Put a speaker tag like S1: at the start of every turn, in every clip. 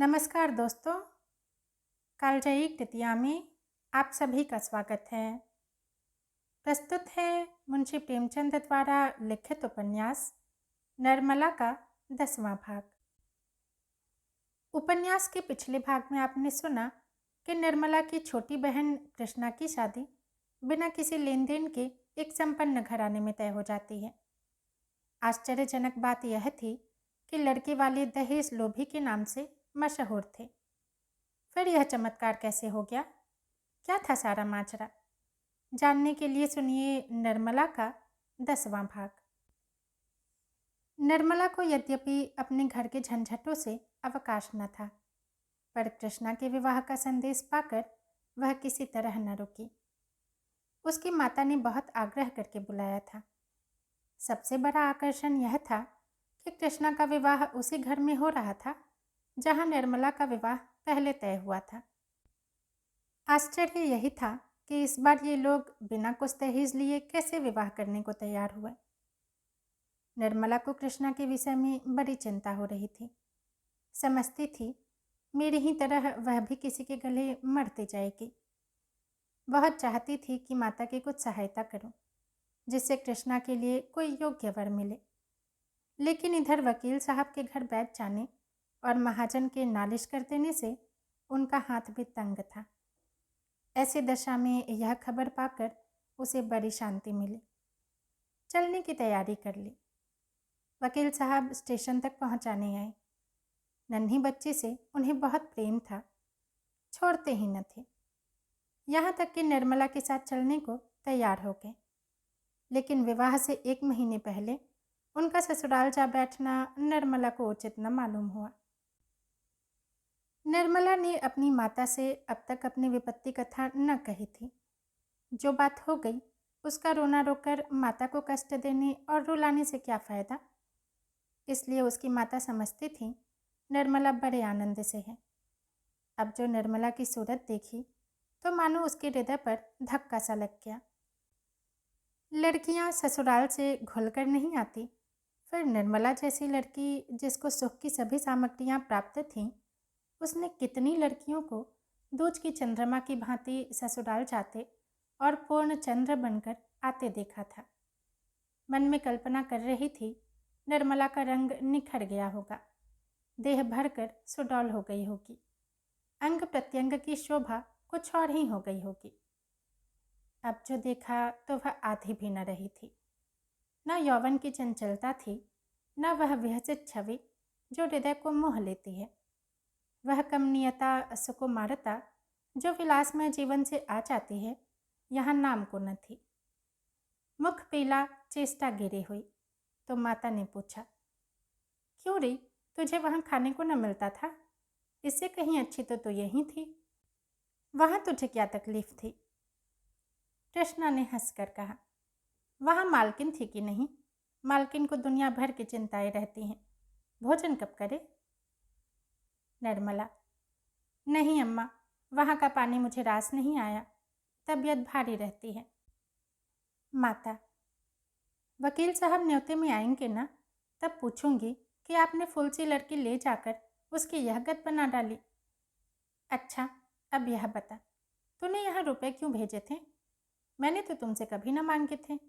S1: नमस्कार दोस्तों, कालजयी कृतिया में आप सभी का स्वागत है। प्रस्तुत है मुंशी प्रेमचंद द्वारा लिखित उपन्यास नर्मला का 10वां भाग। उपन्यास के पिछले भाग में आपने सुना कि निर्मला की छोटी बहन कृष्णा की शादी बिना किसी लेन देन के एक संपन्न घराने में तय हो जाती है। आश्चर्यजनक बात यह थी कि लड़के वाले दहेज लोभी के नाम से मशहूर थे। फिर यह चमत्कार कैसे हो गया? क्या था सारा माजरा? जानने के लिए सुनिए निर्मला का 10वां भाग। निर्मला को यद्यपि अपने घर के झंझटों से अवकाश न था, पर कृष्णा के विवाह का संदेश पाकर वह किसी तरह न रुकी। उसकी माता ने बहुत आग्रह करके बुलाया था। सबसे बड़ा आकर्षण यह था कि कृष्णा का विवाह उसी घर में हो रहा था जहां निर्मला का विवाह पहले तय हुआ था। आश्चर्य यही था कि इस बार ये लोग बिना कुछ दहेज लिए कैसे विवाह करने को तैयार हुए। निर्मला को कृष्णा के विषय में बड़ी चिंता हो रही थी। समझती थी मेरी ही तरह वह भी किसी के गले मरती जाएगी। बहुत चाहती थी कि माता की कुछ सहायता करूं, जिससे कृष्णा के लिए कोई योग्य वर मिले। लेकिन इधर वकील साहब के घर बैठ जाने और महाजन के नालिश कर देने से उनका हाथ भी तंग था। ऐसी दशा में यह खबर पाकर उसे बड़ी शांति मिली। चलने की तैयारी कर ली। वकील साहब स्टेशन तक पहुंचाने आए। नन्ही बच्ची से उन्हें बहुत प्रेम था, छोड़ते ही न थे। यहाँ तक कि निर्मला के साथ चलने को तैयार हो गए। लेकिन विवाह से 1 महीने पहले उनका ससुराल जा बैठना निर्मला को उचित न मालूम हुआ। निर्मला ने अपनी माता से अब तक अपनी विपत्ति कथा न कही थी। जो बात हो गई उसका रोना रोकर माता को कष्ट देने और रुलाने से क्या फ़ायदा। इसलिए उसकी माता समझती थी निर्मला बड़े आनंद से है। अब जो निर्मला की सूरत देखी तो मानो उसके हृदय पर धक्का सा लग गया। लड़कियां ससुराल से घुलकर नहीं आती, फिर निर्मला जैसी लड़की जिसको सुख की सभी सामग्रियां प्राप्त थीं, उसने कितनी लड़कियों को दूज की चंद्रमा की भांति ससुराल जाते और पूर्ण चंद्र बनकर आते देखा था। मन में कल्पना कर रही थी निर्मला का रंग निखर गया होगा, देह भरकर सुडौल हो गई होगी, अंग प्रत्यंग की शोभा कुछ और ही हो गई होगी। अब जो देखा तो वह आधी भी न रही थी। न यौवन की चंचलता थी, न वह विहसित छवि जो हृदय को मोह लेती है। वह कमनीयता, सुकुमारता जो विलासमय जीवन से आ जाती है, यहाँ नाम को न थी। मुख पीला, चेष्टा गिरी हुई तो माता ने पूछा, क्यों रे, तुझे वहाँ खाने को न मिलता था? इससे कहीं अच्छी तो यहीं थी। वहाँ तुझे क्या तकलीफ थी? कृष्णा ने हंसकर कहा, वहाँ मालकिन थी कि नहीं? मालकिन को दुनिया भर की चिंताएं रहती हैं, भोजन कब करे? निर्मला, नहीं अम्मा, वहाँ का पानी मुझे रास नहीं आया, तबीयत भारी रहती है। माता, वकील साहब न्योते में आएंगे ना, तब पूछूंगी कि आपने फुलसी लड़की ले जाकर उसकी यह गत बना डाली। अच्छा, अब यह बता, तूने यहाँ रुपए क्यों भेजे थे? मैंने तो तुमसे कभी न मांगे थे।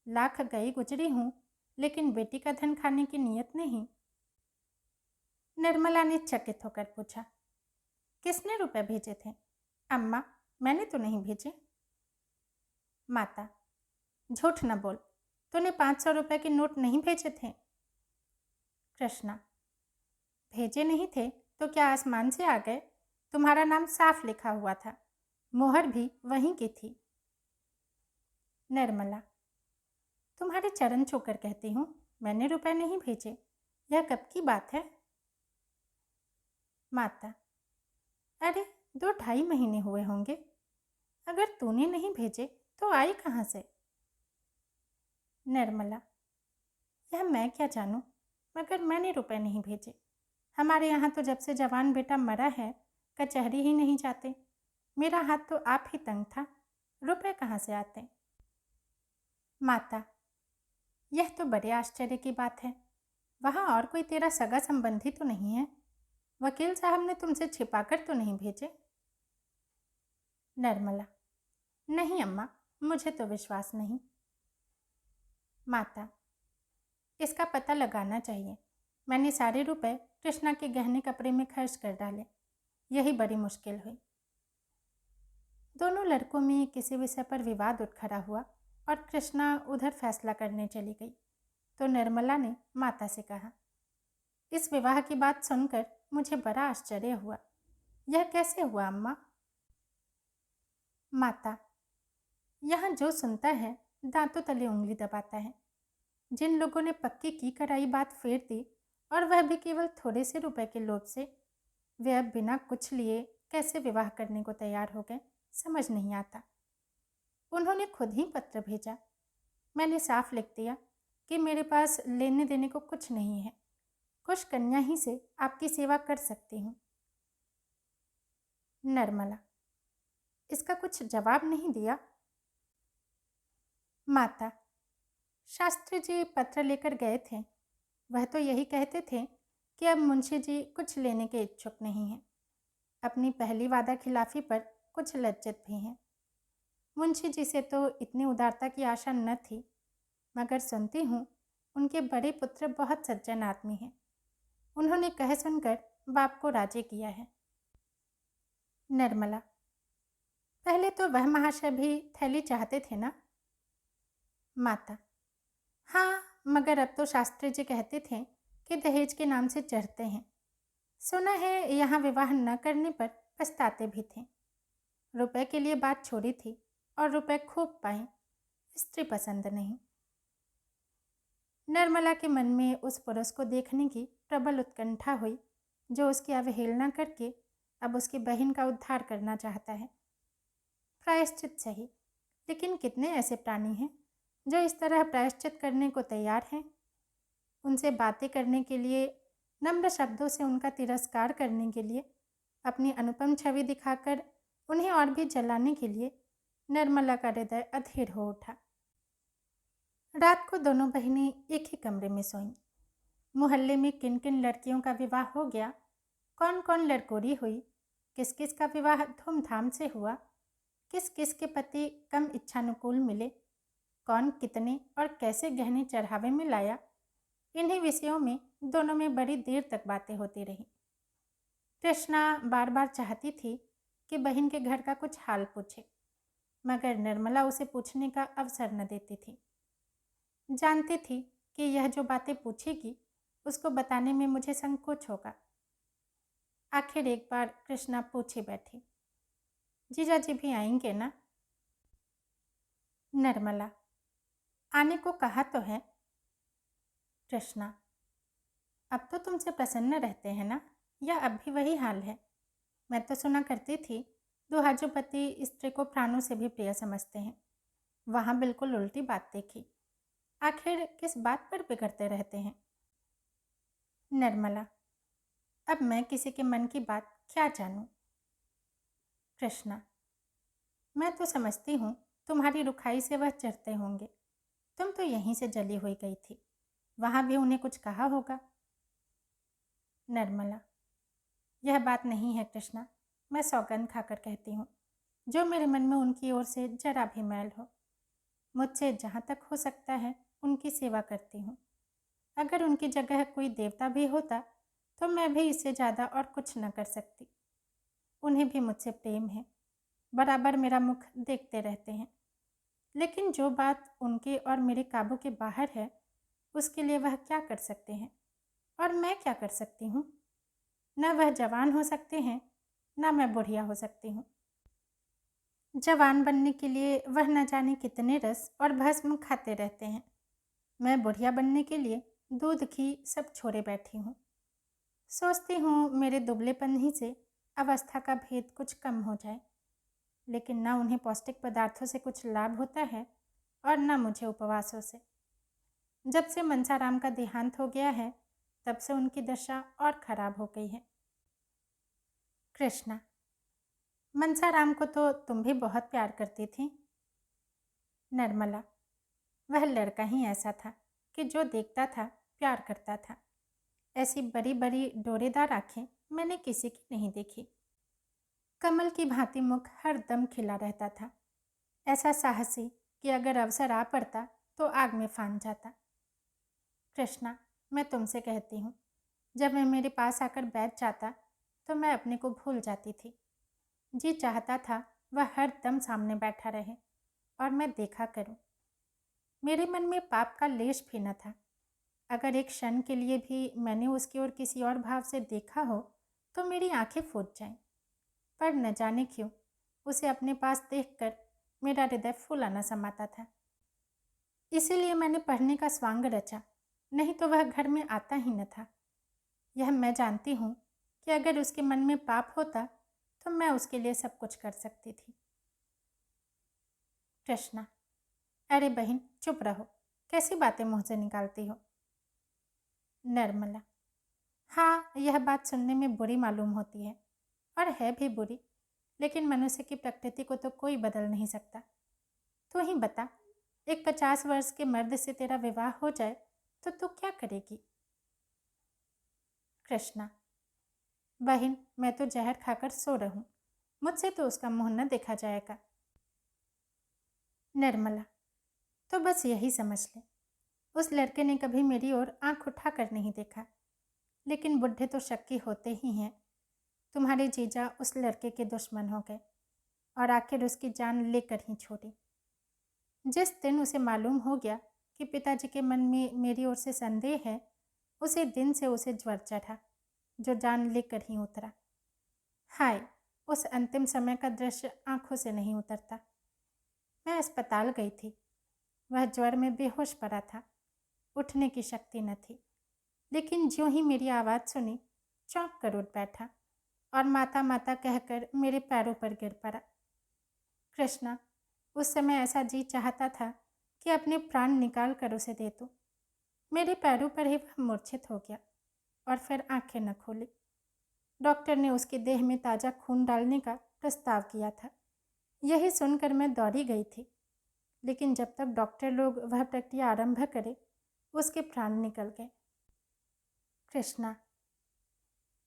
S1: लाख गई गुजरी हूँ, लेकिन बेटी का धन खाने की नीयत नहीं। निर्मला ने चकित होकर पूछा, किसने रुपए भेजे थे? अम्मा, मैंने तो नहीं भेजे। माता, झूठ न बोल, तूने 500 रुपए के नोट नहीं भेजे थे? कृष्णा, भेजे नहीं थे तो क्या आसमान से आ गए? तुम्हारा नाम साफ लिखा हुआ था, मोहर भी वहीं की थी। निर्मला, तुम्हारे चरण छूकर कहती हूँ, मैंने रुपए नहीं भेजे। यह कब की बात है? माता, अरे 2-2.5 महीने हुए होंगे। अगर तूने नहीं भेजे तो आई कहाँ से? निर्मला, यह मैं क्या जानूं, मगर मैंने रुपए नहीं भेजे। हमारे यहाँ तो जब से जवान बेटा मरा है, कचहरी ही नहीं जाते। मेरा हाथ तो आप ही तंग था, रुपए कहाँ से आते? माता, यह तो बड़े आश्चर्य की बात है। वहाँ और कोई तेरा सगा संबंधी तो नहीं है? वकील साहब ने तुमसे छिपाकर तो नहीं भेजे? निर्मला, नहीं अम्मा, मुझे तो विश्वास नहीं। माता, इसका पता लगाना चाहिए। मैंने सारे रुपए कृष्णा के गहने कपड़े में खर्च कर डाले, यही बड़ी मुश्किल हुई। दोनों लड़कों में किसी विषय पर विवाद उठ खड़ा हुआ और कृष्णा उधर फैसला करने चली गई तो निर्मला ने माता से कहा, इस विवाह की बात सुनकर मुझे बड़ा आश्चर्य हुआ। यह कैसे हुआ अम्मा? माता, यहाँ जो सुनता है दांतों तले उंगली दबाता है। जिन लोगों ने पक्की की कराई बात फेर दी और वह भी केवल थोड़े से रुपए के लोभ से, वे अब बिना कुछ लिए कैसे विवाह करने को तैयार हो गए, समझ नहीं आता। उन्होंने खुद ही पत्र भेजा। मैंने साफ लिख दिया कि मेरे पास लेने देने को कुछ नहीं है, कुछ कन्या ही से आपकी सेवा कर सकती हूँ। निर्मला, इसका कुछ जवाब नहीं दिया? माता, शास्त्री जी पत्र लेकर गए थे। वह तो यही कहते थे कि अब मुंशी जी कुछ लेने के इच्छुक नहीं हैं। अपनी पहली वादा खिलाफी पर कुछ लज्जित भी हैं। मुंशी जी से तो इतनी उदारता की आशा न थी, मगर सुनती हूँ उनके बड़े पुत्र बहुत सज्जन आदमी हैं। उन्होंने कह सुनकर बाप को राजी किया है। निर्मला, पहले तो वह महाशय भी थैली चाहते थे ना? माता, हाँ, मगर अब तो शास्त्री जी कहते थे कि दहेज के नाम से चढ़ते हैं। सुना है यहाँ विवाह न करने पर पछताते भी थे। रुपए के लिए बात छोड़ी थी और रुपए खूब पाए, स्त्री पसंद नहीं। निर्मला के मन में उस पुरुष को देखने की प्रबल उत्कंठा हुई जो उसकी अवहेलना करके अब उसकी बहन का उद्धार करना चाहता है। प्रायश्चित सही, लेकिन कितने ऐसे प्राणी हैं जो इस तरह प्रायश्चित करने को तैयार हैं। उनसे बातें करने के लिए, नम्र शब्दों से उनका तिरस्कार करने के लिए, अपनी अनुपम छवि दिखाकर उन्हें और भी जलाने के लिए निर्मला का हृदय अधीर हो उठा। रात को दोनों बहनें एक ही कमरे में सोईं। मोहल्ले में किन किन लड़कियों का विवाह हो गया, कौन कौन लड़कोरी हुई, किस किस का विवाह धूमधाम से हुआ, किस किस के पति कम इच्छानुकूल मिले, कौन कितने और कैसे गहने चढ़ावे में लाया, इन्हीं विषयों में दोनों में बड़ी देर तक बातें होती रही। कृष्णा बार बार चाहती थी कि बहन के घर का कुछ हाल पूछे, मगर निर्मला उसे पूछने का अवसर न देती थी। जानती थी कि यह जो बातें पूछेगी उसको बताने में मुझे संकोच होगा। आखिर एक बार कृष्णा पूछे बैठी, जीजा जी भी आएंगे ना? निर्मला, आने को कहा तो है। कृष्णा, अब तो तुमसे प्रसन्न रहते हैं ना, या अब भी वही हाल है? मैं तो सुना करती थी दुहाजुपति स्त्री को प्राणों से भी प्रिय समझते हैं। वहाँ बिल्कुल उल्टी बात देखी। आखिर किस बात पर बिगड़ते रहते हैं? निर्मला, अब मैं किसी के मन की बात क्या जानूं? कृष्णा, मैं तो समझती हूँ तुम्हारी रुखाई से वह चढ़ते होंगे। तुम तो यहीं से जली हुई गई थी, वहाँ भी उन्हें कुछ कहा होगा। निर्मला, यह बात नहीं है कृष्णा, मैं सौगंध खाकर कहती हूँ, जो मेरे मन में उनकी ओर से जरा भी मैल हो, मुझसे जहाँ तक हो सकता है उनकी सेवा करती हूँ। अगर उनकी जगह कोई देवता भी होता तो मैं भी इससे ज़्यादा और कुछ न कर सकती। उन्हें भी मुझसे प्रेम है, बराबर मेरा मुख देखते रहते हैं, लेकिन जो बात उनके और मेरे काबू के बाहर है उसके लिए वह क्या कर सकते हैं और मैं क्या कर सकती हूँ? न वह जवान हो सकते हैं, न मैं बुढ़िया हो सकती हूँ। जवान बनने के लिए वह न जाने कितने रस और भस्म खाते रहते हैं। मैं बुढ़िया बनने के लिए दूध घी सब छोड़े बैठी हूँ। सोचती हूँ मेरे दुबलेपन ही से अवस्था का भेद कुछ कम हो जाए, लेकिन न उन्हें पौष्टिक पदार्थों से कुछ लाभ होता है और न मुझे उपवासों से। जब से मनसाराम का देहांत हो गया है तब से उनकी दशा और खराब हो गई है। कृष्णा, मनसाराम को तो तुम भी बहुत प्यार करती थी। निर्मला, वह लड़का ही ऐसा था कि जो देखता था प्यार करता था। ऐसी बड़ी बड़ी डोरेदार आंखें मैंने किसी की नहीं देखी। कमल की भांति मुख हर दम खिला रहता था, ऐसा साहसी कि अगर अवसर आ पड़ता तो आग में फान जाता। कृष्णा, मैं तुमसे कहती हूँ, जब वह मेरे पास आकर बैठ जाता तो मैं अपने को भूल जाती थी। जी चाहता था वह हर दम सामने बैठा रहे और मैं देखा करूं। मेरे मन में पाप का लेश भी न था। अगर एक क्षण के लिए भी मैंने उसकी ओर किसी और भाव से देखा हो तो मेरी आंखें फूट जाएं। पर न जाने क्यों उसे अपने पास देखकर मेरा हृदय फूलाना समाता था। इसीलिए मैंने पढ़ने का स्वांग रचा, नहीं तो वह घर में आता ही न था। यह मैं जानती हूँ कि अगर उसके मन में पाप होता तो मैं उसके लिए सब कुछ कर सकती थी। कृष्णा, अरे बहन चुप रहो, कैसी बातें मुंह से निकालती हो। निर्मला, हाँ यह बात सुनने में बुरी मालूम होती है और है भी बुरी, लेकिन मनुष्य की प्रकृति को तो कोई बदल नहीं सकता। तू ही बता, एक 50 वर्ष के मर्द से तेरा विवाह हो जाए तो तू क्या करेगी। कृष्णा, बहन मैं तो जहर खाकर सो रहूं, मुझसे तो उसका मुंह न देखा जाएगा। निर्मला, तो बस यही समझ ले, उस लड़के ने कभी मेरी ओर आंख उठाकर नहीं देखा, लेकिन बुढ़े तो शक्की होते ही हैं। तुम्हारे जीजा उस लड़के के दुश्मन हो गए और आखिर उसकी जान लेकर ही छोड़ी। जिस दिन उसे मालूम हो गया कि पिताजी के मन में मेरी ओर से संदेह है, उसी दिन से उसे ज्वर चढ़ा, जो जान लेकर ही उतरा। हाय, उस अंतिम समय का दृश्य आंखों से नहीं उतरता। मैं अस्पताल गई थी, वह ज्वर में बेहोश पड़ा था, उठने की शक्ति न थी, लेकिन ज्यों ही मेरी आवाज़ सुनी चौंक कर उठ बैठा और माता माता कहकर मेरे पैरों पर गिर पड़ा। कृष्णा, उस समय ऐसा जी चाहता था कि अपने प्राण निकाल कर उसे दे दूं। मेरे पैरों पर ही वह मूर्छित हो गया और फिर आंखें न खोली। डॉक्टर ने उसके देह में ताज़ा खून डालने का प्रस्ताव किया था। यही सुनकर मैं दौड़ी गई थी, लेकिन जब तक डॉक्टर लोग वह प्रक्रिया आरंभ करे उसके प्राण निकल गए। कृष्णा,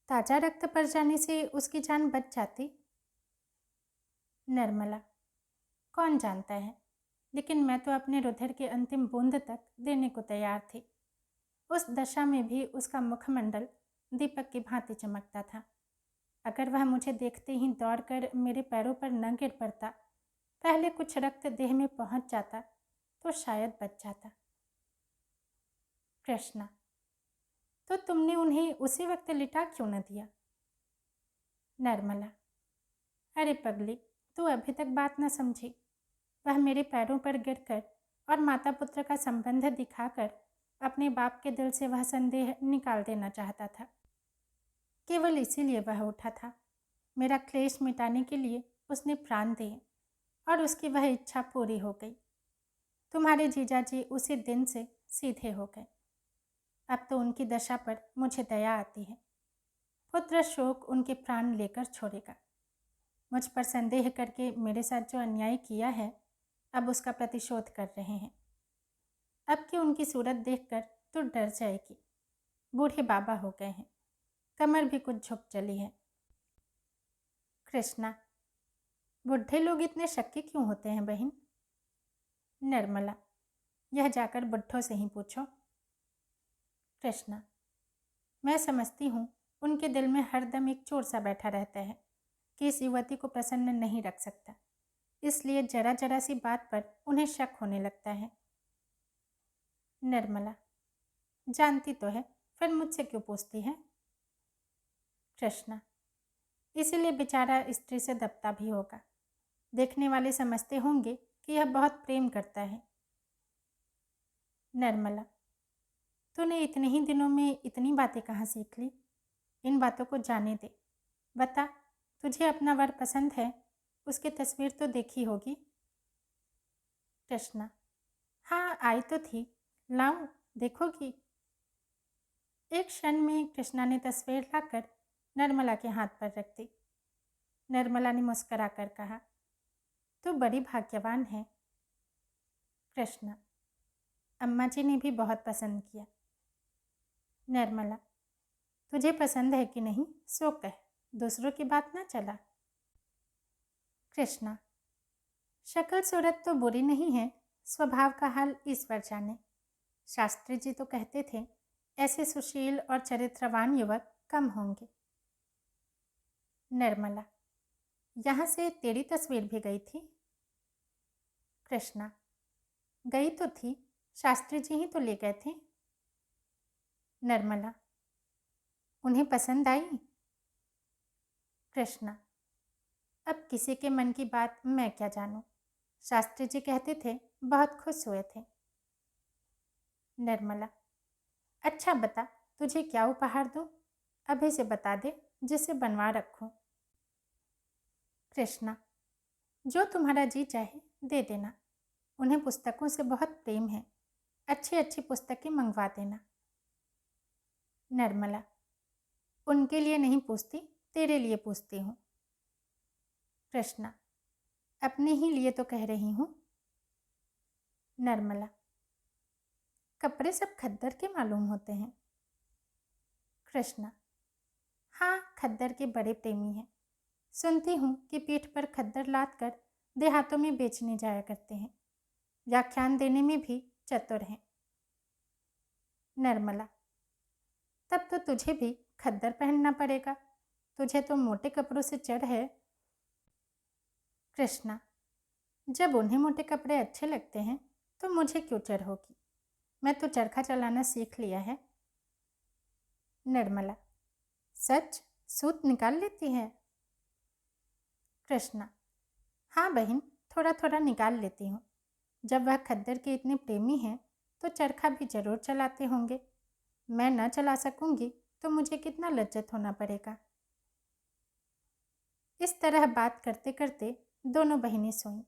S1: ताज़ा रक्त पड़ जाने से उसकी जान बच जाती। निर्मला, कौन जानता है, लेकिन मैं तो अपने रुधिर के अंतिम बूंद तक देने को तैयार थी। उस दशा में भी उसका मुखमंडल दीपक की भांति चमकता था। अगर वह मुझे देखते ही दौड़कर मेरे पैरों पर न गिर पड़ता, पहले कुछ रक्त देह में पहुंच जाता तो शायद बच जाता। कृष्णा, तो तुमने उन्हें उसी वक्त लिटा क्यों न दिया। निर्मला, अरे पगली, तू अभी तक बात न समझी। वह मेरे पैरों पर गिरकर और माता पुत्र का संबंध दिखाकर अपने बाप के दिल से वह संदेह निकाल देना चाहता था। केवल इसीलिए वह उठा था। मेरा क्लेश मिटाने के लिए उसने प्राण दिए और उसकी वह इच्छा पूरी हो गई। तुम्हारे जीजाजी उसी दिन से सीधे हो गए। अब तो उनकी दशा पर मुझे दया आती है। पुत्र शोक उनके प्राण लेकर छोड़ेगा। मुझ पर संदेह करके मेरे साथ जो अन्याय किया है, अब उसका प्रतिशोध कर रहे हैं। अब कि उनकी सूरत देखकर तो डर जाएगी। बूढ़े बाबा हो गए हैं, कमर भी कुछ झुक चली है। कृष्णा, बुढ़े लोग इतने शक्की क्यों होते हैं बहन। निर्मला, यह जाकर बुढ़ों से ही पूछो। कृष्णा, मैं समझती हूँ उनके दिल में हरदम एक चोर सा बैठा रहता है कि इस युवती को प्रसन्न नहीं रख सकता, इसलिए जरा जरा सी बात पर उन्हें शक होने लगता है। निर्मला, जानती तो है, फिर मुझसे क्यों पूछती है। कृष्णा, इसीलिए बेचारा स्त्री से दबता भी होगा। देखने वाले समझते होंगे कि यह बहुत प्रेम करता है। निर्मला, तूने इतने ही दिनों में इतनी बातें कहाँ सीख ली। इन बातों को जाने दे। बता, तुझे अपना वर पसंद है, उसकी तस्वीर तो देखी होगी। कृष्णा, हाँ आई तो थी, लाऊं, देखोगी। एक क्षण में कृष्णा ने तस्वीर लाकर निर्मला के हाथ पर रख दी। निर्मला ने मुस्करा कर कहा, तू बड़ी भाग्यवान है। कृष्णा, अम्मा जी ने भी बहुत पसंद किया। निर्मला, तुझे पसंद है कि नहीं सो कह, दूसरों की बात ना चला। कृष्णा, शक्ल सूरत तो बुरी नहीं है, स्वभाव का हाल ईश्वर जाने। शास्त्री जी तो कहते थे ऐसे सुशील और चरित्रवान युवक कम होंगे। निर्मला, यहाँ से तेरी तस्वीर भी गई थी? कृष्णा, गई तो थी, शास्त्री जी ही तो ले गए थे। निर्मला, उन्हें पसंद आई? कृष्णा, अब किसी के मन की बात मैं क्या जानूं, शास्त्री जी कहते थे बहुत खुश हुए थे। निर्मला, अच्छा बता, तुझे क्या उपहार दूं? अभी से बता दे, जिसे बनवा रखूं। कृष्णा, जो तुम्हारा जी चाहे दे देना, उन्हें पुस्तकों से बहुत प्रेम है, अच्छी अच्छी पुस्तकें मंगवा देना। निर्मला, उनके लिए नहीं पूछती, तेरे लिए पूछती हूँ। कृष्णा, अपने ही लिए तो कह रही हूँ। निर्मला, कपड़े सब खद्दर के मालूम होते हैं। कृष्णा, हाँ, खद्दर के बड़े प्रेमी हैं, सुनती हूँ कि पीठ पर खद्दर लाद कर देहातों में बेचने जाया करते हैं, व्याख्यान देने में भी चतुर हैं। निर्मला, तब तो तुझे भी खद्दर पहनना पड़ेगा, तुझे तो मोटे कपड़ों से चढ़ है। कृष्णा, जब उन्हें मोटे कपड़े अच्छे लगते हैं तो मुझे क्यों चढ़ होगी, मैं तो चरखा चलाना सीख लिया है। निर्मला, सच, सूत निकाल लेती है? कृष्णा, हाँ बहन, थोड़ा थोड़ा निकाल लेती हूँ, जब वह खद्दर के इतने प्रेमी हैं तो चरखा भी जरूर चलाते होंगे, मैं न चला सकूंगी तो मुझे कितना लज्जित होना पड़ेगा। इस तरह बात करते करते दोनों बहनें सोईं।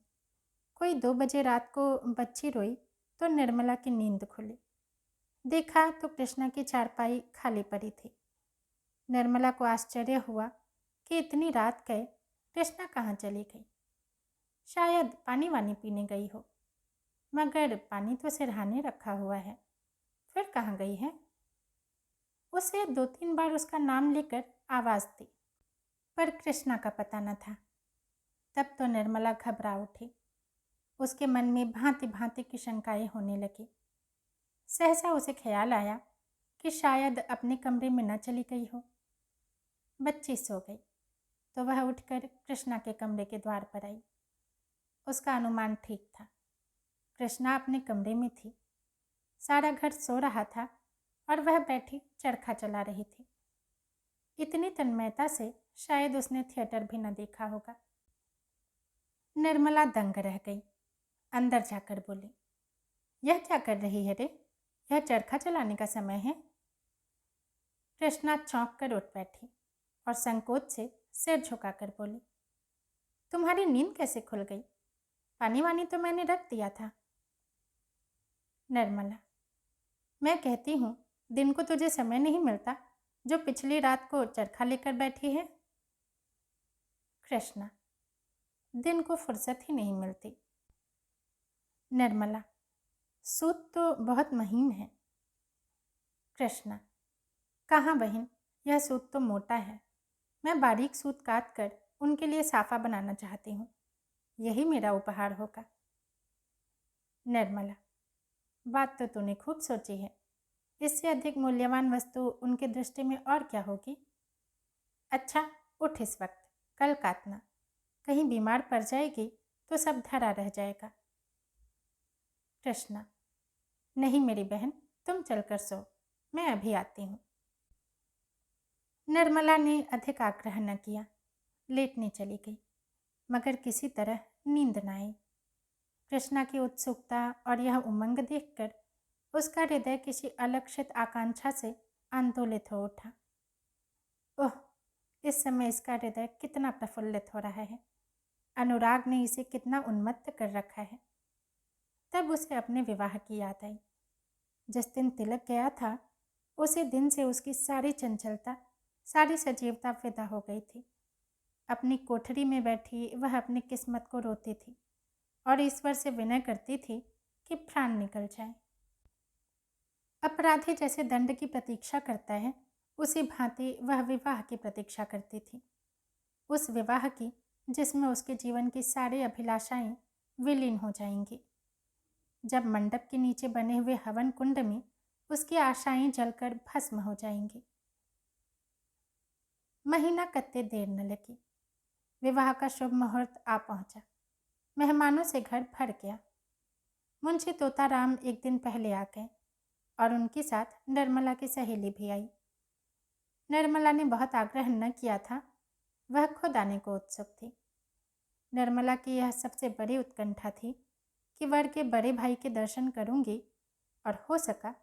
S1: कोई 2 बजे रात को बच्ची रोई तो निर्मला की नींद खुली। देखा तो कृष्णा की चारपाई खाली पड़ी थी। निर्मला को आश्चर्य हुआ कि इतनी रात गए कृष्णा कहाँ चली गई। शायद पानी वानी पीने गई हो, मगर पानी तो सिरहाने रखा हुआ है, फिर कहाँ गई है? उसे 2-3 बार उसका नाम लेकर आवाज़ दी, पर कृष्णा का पता न था। तब तो निर्मला घबरा उठी, उसके मन में भांति भांति की शंकाएं होने लगी। सहसा उसे ख्याल आया कि शायद अपने कमरे में न चली गई हो। बच्ची सो गई तो वह उठकर कृष्णा के कमरे के द्वार पर आई। उसका अनुमान ठीक था, कृष्णा अपने कमरे में थी। सारा घर सो रहा था और वह बैठी चरखा चला रही थी। इतनी तन्मयता से शायद उसने थिएटर भी न देखा होगा। निर्मला दंग रह गई, अंदर जाकर बोली, यह क्या कर रही है रे, यह चरखा चलाने का समय है? कृष्णा चौंक कर उठ बैठी और संकोच से सिर झुकाकर बोली, तुम्हारी नींद कैसे खुल गई? पानी वानी तो मैंने रख दिया था। निर्मला, मैं कहती हूँ दिन को तुझे समय नहीं मिलता जो पिछली रात को चरखा लेकर बैठी है? कृष्णा, दिन को फुर्सत ही नहीं मिलती। निर्मला, सूत तो बहुत महीन है। कृष्णा, कहाँ बहन, यह सूत तो मोटा है, मैं बारीक सूत काट कर उनके लिए साफा बनाना चाहती हूँ, यही मेरा उपहार होगा। निर्मला, बात तो तूने खूब सोची है, इससे अधिक मूल्यवान वस्तु उनके दृष्टि में और क्या होगी? अच्छा, उठ इस वक्त, कल काटना, कहीं बीमार पड़ जाएगी तो सब धरा रह जाएगा। कृष्णा, नहीं मेरी बहन, तुम चलकर सो, मैं अभी आती हूँ। निर्मला ने अधिक आग्रह न किया, लेटने चली गई, मगर किसी तरह नींद न आई। कृष्णा की उत्सुकता और यह उमंग देखकर उसका हृदय किसी अलक्षित आकांक्षा से आंदोलित हो उठा। ओह, इस समय इसका हृदय कितना प्रफुल्लित हो रहा है, अनुराग ने इसे कितना उन्मत्त कर रखा है। तब उसे अपने विवाह की याद आई। जिस दिन तिलक गया था उसी दिन से उसकी सारी चंचलता, सारी सजीवता विदा हो गई थी। अपनी कोठरी में बैठी वह अपनी किस्मत को रोती थी और ईश्वर से विनय करती थी कि प्राण निकल जाए। अपराधी जैसे दंड की प्रतीक्षा करता है, उसी भांति वह विवाह की प्रतीक्षा करती थी, उस विवाह की जिसमें उसके जीवन की सारी अभिलाषाएं विलीन हो जाएंगी। जब मंडप के नीचे बने हुए हवन कुंड में उसकी आशाएं जलकर भस्म हो जाएंगी। महीना कत्ते देर न लगी, विवाह का शुभ मुहूर्त आ पहुंचा। मेहमानों से घर भर गया। मुंशी तोताराम एक दिन पहले आ गए और उनके साथ निर्मला की सहेली भी आई। निर्मला ने बहुत आग्रह न किया था, वह खुद आने को उत्सुक थी। निर्मला की यह सबसे बड़ी उत्कंठा थी कि वर के बड़े भाई के दर्शन करूंगी और हो सका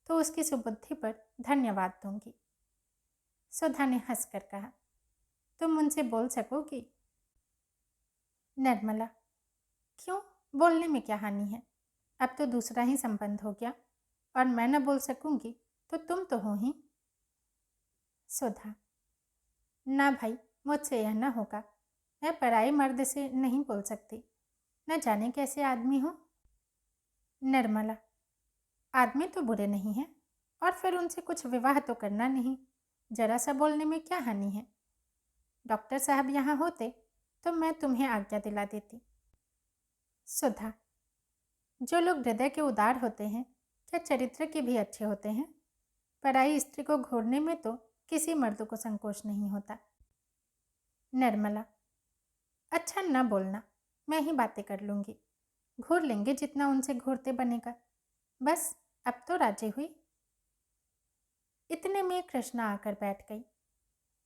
S1: तो उसकी सुबुद्धि पर धन्यवाद दूंगी। सुधा ने हंसकर कहा, तुम उनसे बोल सकोगी? निर्मला, क्यों, बोलने में क्या हानि है? अब तो दूसरा ही संबंध हो गया और मैं न बोल सकूंगी तो तुम तो हो ही। सुधा, ना भाई, मुझसे यह न होगा। मैं पराई मर्द से नहीं बोल सकती, न जाने कैसे आदमी हो। निर्मला, आदमी तो बुरे नहीं हैं और फिर उनसे कुछ विवाह तो करना नहीं, जरा सा बोलने में क्या हानि है। डॉक्टर साहब यहाँ होते तो मैं तुम्हें आज्ञा दिला देती। सुधा, जो लोग हृदय के उदार होते हैं क्या चरित्र के भी अच्छे होते हैं? पराई स्त्री को घूरने में तो किसी मर्द को संकोच नहीं होता। निर्मला, अच्छा न बोलना, मैं ही बातें कर लूँगी, घूर लेंगे जितना उनसे घूरते बनेगा। बस अब तो राजी हुई। इतने में कृष्णा आकर बैठ गई।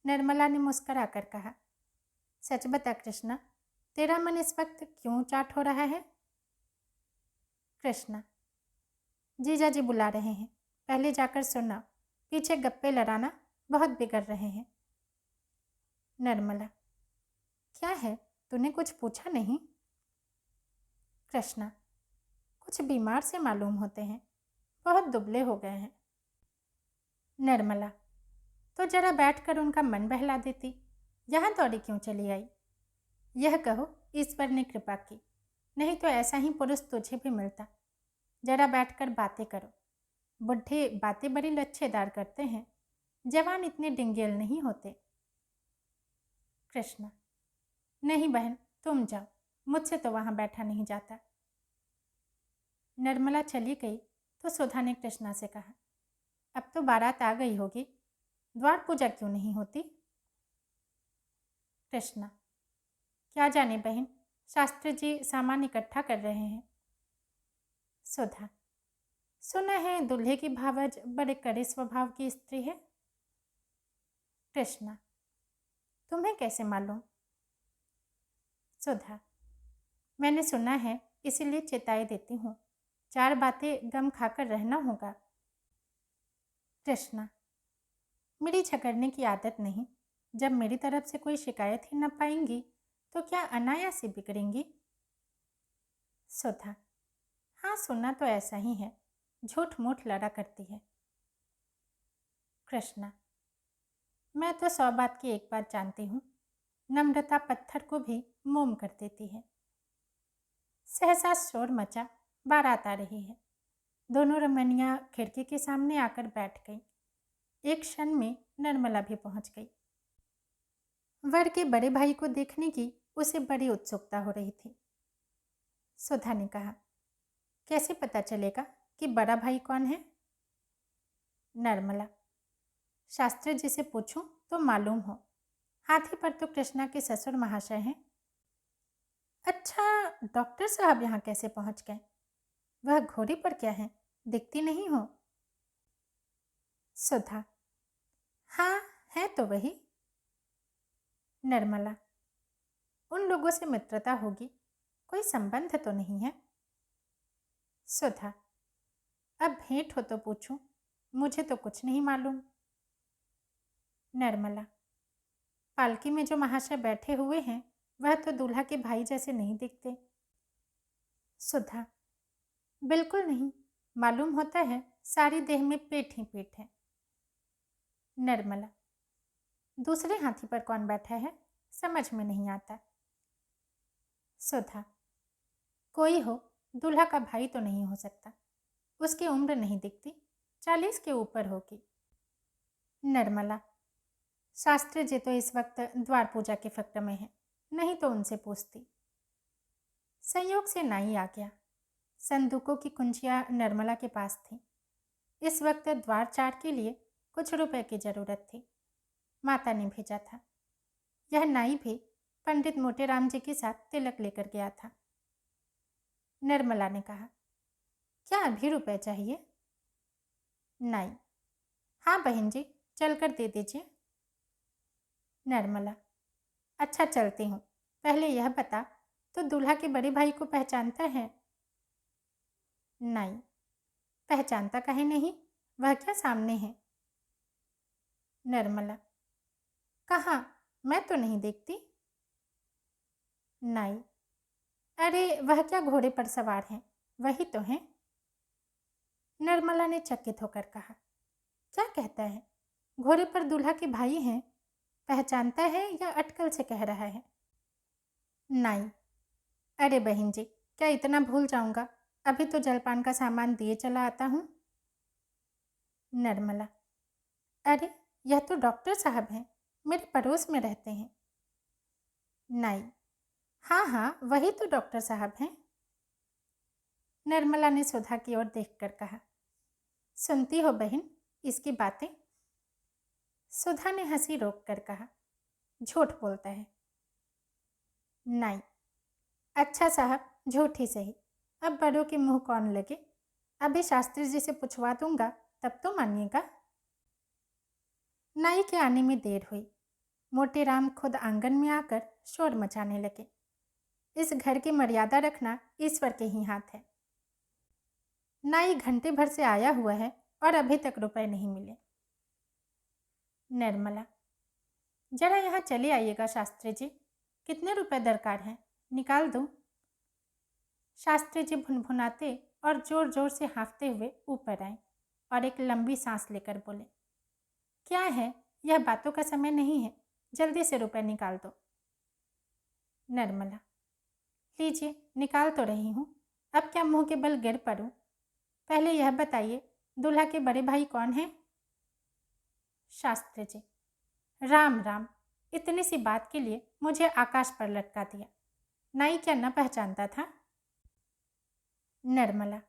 S1: निर्मला ने मुस्कराकर कहा, सच बता कृष्णा, तेरा मन इस वक्त क्यों चाट हो रहा है? कृष्णा, जीजा जी बुला रहे हैं, पहले जाकर सुनना, पीछे गप्पे लड़ाना बहुत बिगड़ रहे हैं। निर्मला, क्या है, तूने कुछ पूछा नहीं? कृष्णा, कुछ बीमार से मालूम होते हैं, बहुत दुबले हो गए हैं। निर्मला, तो जरा बैठकर उनका मन बहला देती, यहाँ दौड़ी क्यों चली आई? यह कहो ईश्वर ने कृपा की, नहीं तो ऐसा ही पुरुष तुझे भी मिलता। जरा बैठकर बातें करो। बुढ़े बातें बड़ी लच्छेदार करते हैं, जवान इतने डिंगेल नहीं होते। कृष्णा, नहीं बहन, तुम जाओ, मुझसे तो वहाँ बैठा नहीं जाता। निर्मला चली गई तो सुधा ने कृष्णा से कहा, अब तो बारात आ गई होगी, द्वार पूजा क्यों नहीं होती? कृष्णा, क्या जाने बहन, शास्त्री जी सामान इकट्ठा कर रहे हैं। सुधा, सुना है दूल्हे की भावज बड़े कड़े स्वभाव की स्त्री है। कृष्णा, तुम्हें कैसे मालूम? सुधा, मैंने सुना है, इसीलिए चेताई देती हूँ, 4 बातें गम खाकर रहना होगा। कृष्णा, मेरी झगड़ने की आदत नहीं, जब मेरी तरफ से कोई शिकायत ही न पाएंगी तो क्या अनायास ही बिगड़ेंगी। सुधा, हाँ सुना तो ऐसा ही है, झूठ मूठ लड़ा करती है। कृष्णा, मैं तो 100 बात की एक बात जानती हूँ, नम्रता पत्थर को भी मोम कर देती है। सहसा शोर मचा, बारात आ रही है। दोनों रमणियां खिड़की के सामने आकर बैठ गईं। एक क्षण में निर्मला भी पहुंच गई। वर के बड़े भाई को देखने की उसे बड़ी उत्सुकता हो रही थी। सुधा ने कहा, कैसे पता चलेगा कि बड़ा भाई कौन है? निर्मला, शास्त्री जी से पूछूं तो मालूम हो, हाथी पर तो कृष्णा के ससुर महाशय हैं। अच्छा, डॉक्टर साहब यहाँ कैसे पहुँच गए? वह घोड़ी पर क्या है, दिखती नहीं हो? सुधा, हाँ है तो वही। निर्मला, उन लोगों से मित्रता होगी, कोई संबंध तो नहीं है? सुधा, अब भेंट हो तो पूछूं, मुझे तो कुछ नहीं मालूम। निर्मला, पालकी में जो महाशय बैठे हुए हैं वह तो दूल्हा के भाई जैसे नहीं दिखते। सुधा, बिल्कुल नहीं, मालूम होता है सारी देह में पेट ही पेट है। निर्मला, दूसरे हाथी पर कौन बैठा है, समझ में नहीं आता। सुधा, कोई हो, दूल्हा का भाई तो नहीं हो सकता, उसकी उम्र नहीं दिखती, 40 के ऊपर होगी। निर्मला, शास्त्री जी तो इस वक्त द्वार पूजा के फिक्र में है, नहीं तो उनसे पूछती। संयोग से नाई आ गया। संदूकों की कुंजियां निर्मला के पास थी। इस वक्त द्वार चार के लिए कुछ रुपए की जरूरत थी। माता ने भेजा था। यह नाई भी पंडित मोटेराम जी के साथ तिलक लेकर गया था। निर्मला ने कहा, क्या अभी रुपए चाहिए? नाई, हाँ बहन जी, चलकर दे दीजिए। निर्मला, अच्छा चलती हूँ। पहले यह बता, तो दूल्हा के बड़े भाई को पहचानता है? नाई, पहचानता काहे नहीं, वह क्या सामने है? निर्मला, कहाँ, मैं तो नहीं देखती। नाई, अरे वह क्या घोड़े पर सवार हैं, वही तो हैं। निर्मला ने चकित होकर कहा, क्या कहता है? घोड़े पर दूल्हा के भाई हैं, पहचानता है या अटकल से कह रहा है? नाई, अरे बहन जी, क्या इतना भूल जाऊंगा? अभी तो जलपान का सामान दिए चला आता हूँ। निर्मला, अरे यह तो डॉक्टर साहब हैं, मेरे पड़ोस में रहते हैं। नाई, हाँ हाँ, वही तो डॉक्टर साहब हैं। निर्मला ने सुधा की ओर देखकर कहा, सुनती हो बहन इसकी बातें? सुधा ने हंसी रोक कर कहा, झूठ बोलता है। नाई, अच्छा साहब, झूठ ही सही, अब बड़ों के मुंह कौन लगे। अभी शास्त्री जी से पूछवा दूंगा, तब तो मानिएगा। नाई के आने में देर हुई। मोटेराम खुद आंगन में आकर शोर मचाने लगे। इस घर की मर्यादा रखना ईश्वर के ही हाथ है। नाई घंटे भर से आया हुआ है और अभी तक रुपए नहीं मिले। निर्मला, जरा यहाँ चले आइएगा शास्त्री जी, कितने रुपए दरकार हैं, निकाल दूं? शास्त्री जी भुनभुनाते और जोर जोर से हाँफते हुए ऊपर आए और एक लंबी सांस लेकर बोले, क्या है, यह बातों का समय नहीं है, जल्दी से रुपए निकाल दो। निर्मला, लीजिए निकाल तो रही हूँ, अब क्या मुंह के बल गिर पड़ूं? पहले यह बताइए, दूल्हा के बड़े भाई कौन हैं? शास्त्री जी, राम राम, इतनी सी बात के लिए मुझे आकाश पर लटका दिया। नाई क्या न पहचानता था? निर्मला,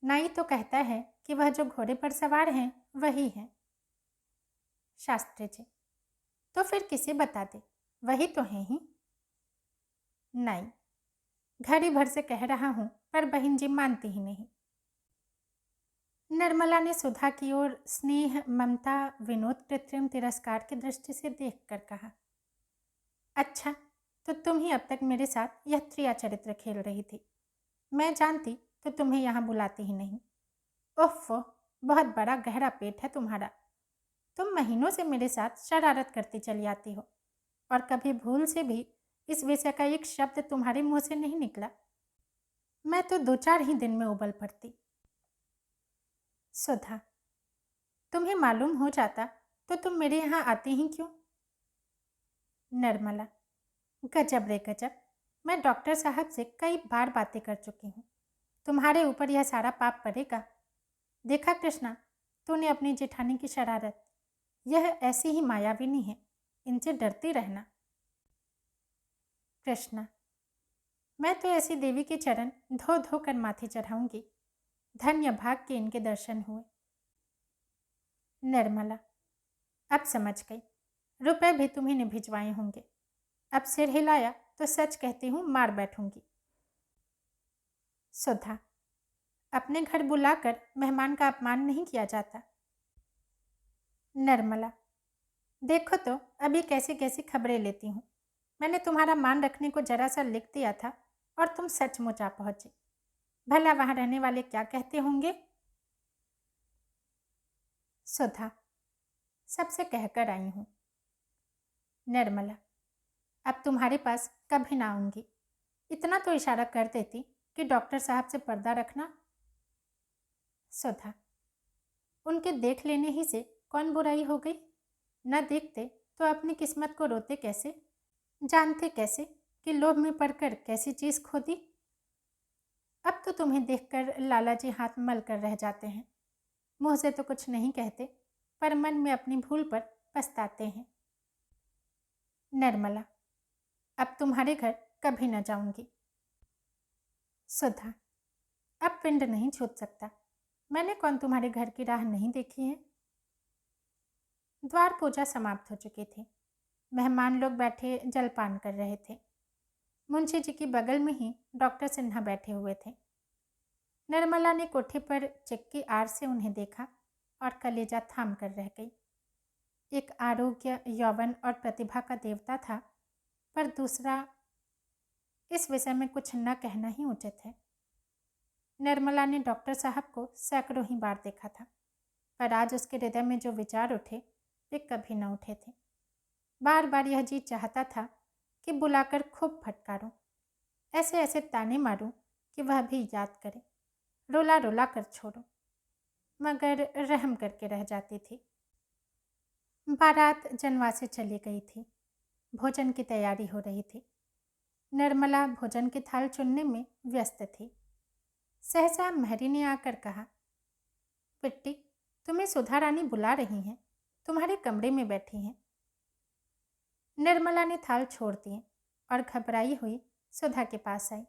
S1: नाई तो कहता है कि वह जो घोड़े पर सवार हैं वही हैं। शास्त्री जी, तो फिर किसे बता दे, वही तो हैं ही। नाई, घड़ी भर से कह रहा हूँ पर बहन जी मानती ही नहीं। निर्मला ने सुधा की ओर स्नेह, ममता, विनोद, कृत्रिम तिरस्कार की दृष्टि से देखकर कहा, अच्छा, तो तुम ही अब तक मेरे साथ यह त्रिया चरित्र खेल रही थी। मैं जानती तो तुम्हें यहाँ बुलाती ही नहीं। ओफ़ो, बहुत बड़ा गहरा पेट है तुम्हारा। तुम महीनों से मेरे साथ शरारत करती चली आती हो और कभी भूल से भी इस विषय का एक शब्द तुम्हारे मुंह से नहीं निकला। मैं तो 2-4 ही दिन में उबल पड़ती। सुधा, तुम्हें मालूम हो जाता तो तुम मेरे यहाँ आती ही क्यों? निर्मला, गजब रे गजब, मैं डॉक्टर साहब से कई बार बातें कर चुकी हूँ। तुम्हारे ऊपर यह सारा पाप पड़ेगा। देखा कृष्णा, तूने अपनी जेठानी की शरारत, यह ऐसी ही मायाविनी है, इनसे डरती रहना। कृष्णा, मैं तो ऐसी देवी के चरण धो धो कर माथे चढ़ाऊंगी। धन्य भाग के इनके दर्शन हुए। निर्मला, अब समझ गई, रुपए भी तुम्ही ने भिजवाए होंगे। अब सिर हिलाया तो सच कहती हूँ मार बैठूंगी। सुधा, अपने घर बुलाकर मेहमान का अपमान नहीं किया जाता। निर्मला, देखो तो अभी कैसी कैसी खबरें लेती हूँ। मैंने तुम्हारा मान रखने को जरा सा लिख दिया था और तुम सचमुच आ पहुँचे। भला वहाँ रहने वाले क्या कहते होंगे? सुधा, सबसे कहकर आई हूँ। निर्मला, अब तुम्हारे पास कभी ना आऊँगी। इतना तो इशारा कर देती कि डॉक्टर साहब से पर्दा रखना। सुधा, उनके देख लेने ही से कौन बुराई हो गई? न देखते तो अपनी किस्मत को रोते कैसे, जानते कैसे कि लोभ में पड़कर कैसी चीज़ खो दी। अब तो तुम्हें देखकर लाला जी हाथ मल कर रह जाते हैं, मुँह से तो कुछ नहीं कहते, पर मन में अपनी भूल पर पछताते हैं। निर्मला, अब तुम्हारे घर कभी न जाऊंगी। सुधा, अब पिंड नहीं छूट सकता। मैंने कौन तुम्हारे घर की राह नहीं देखी है। द्वार पूजा समाप्त हो चुकी थी। मेहमान लोग बैठे जलपान कर रहे थे। मुंशी जी की बगल में ही डॉक्टर सिन्हा बैठे हुए थे। निर्मला ने कोठे पर चिक्की आड़ से उन्हें देखा और कलेजा थाम कर रह गई। एक आरोग्य, यौवन और प्रतिभा का देवता था, पर दूसरा, इस विषय में कुछ न कहना ही उचित है। निर्मला ने डॉक्टर साहब को सैकड़ों ही बार देखा था, पर आज उसके हृदय में जो विचार उठे वे कभी न उठे थे। बार बार यह जी चाहता था कि बुलाकर खूब फटकारूं, ऐसे ऐसे ताने मारूं कि वह भी याद करे, रोला रोला कर छोड़ो, मगर रहम करके रह जाती थी। बारात जनवासे चली गई थी। भोजन की तैयारी हो रही थी। निर्मला भोजन की थाल चुनने में व्यस्त थी। सहसा महरी ने आकर कहा, पिट्टी, तुम्हें सुधा रानी बुला रही हैं, तुम्हारे कमरे में बैठी हैं। निर्मला ने थाल छोड़ दिए और घबराई हुई सुधा के पास आई,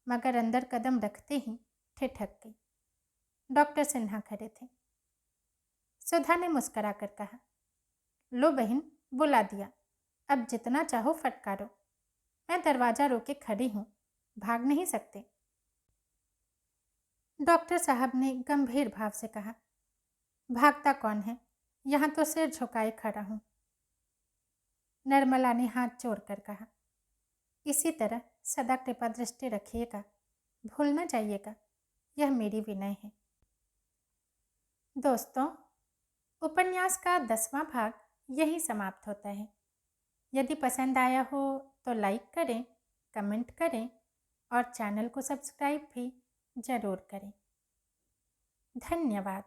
S1: मगर अंदर कदम रखते ही ठिठक गई। डॉक्टर सिन्हा खड़े थे। सुधा ने मुस्करा कर कहा, लो बहन, बुला दिया, अब जितना चाहो फटकारो, मैं दरवाजा रोके खड़ी हूँ, भाग नहीं सकते। डॉक्टर साहब ने गंभीर भाव से कहा, भागता कौन है, यहाँ तो सिर झुकाए खड़ा हूँ। निर्मला ने हाथ जोड़कर कहा, इसी तरह सदा कृपा दृष्टि रखिएगा, भूल न जाइएगा, यह मेरी विनय है। दोस्तों, उपन्यास का 10वां भाग यही समाप्त होता है। यदि पसंद आया हो तो लाइक करें, कमेंट करें और चैनल को सब्सक्राइब भी ज़रूर करें। धन्यवाद।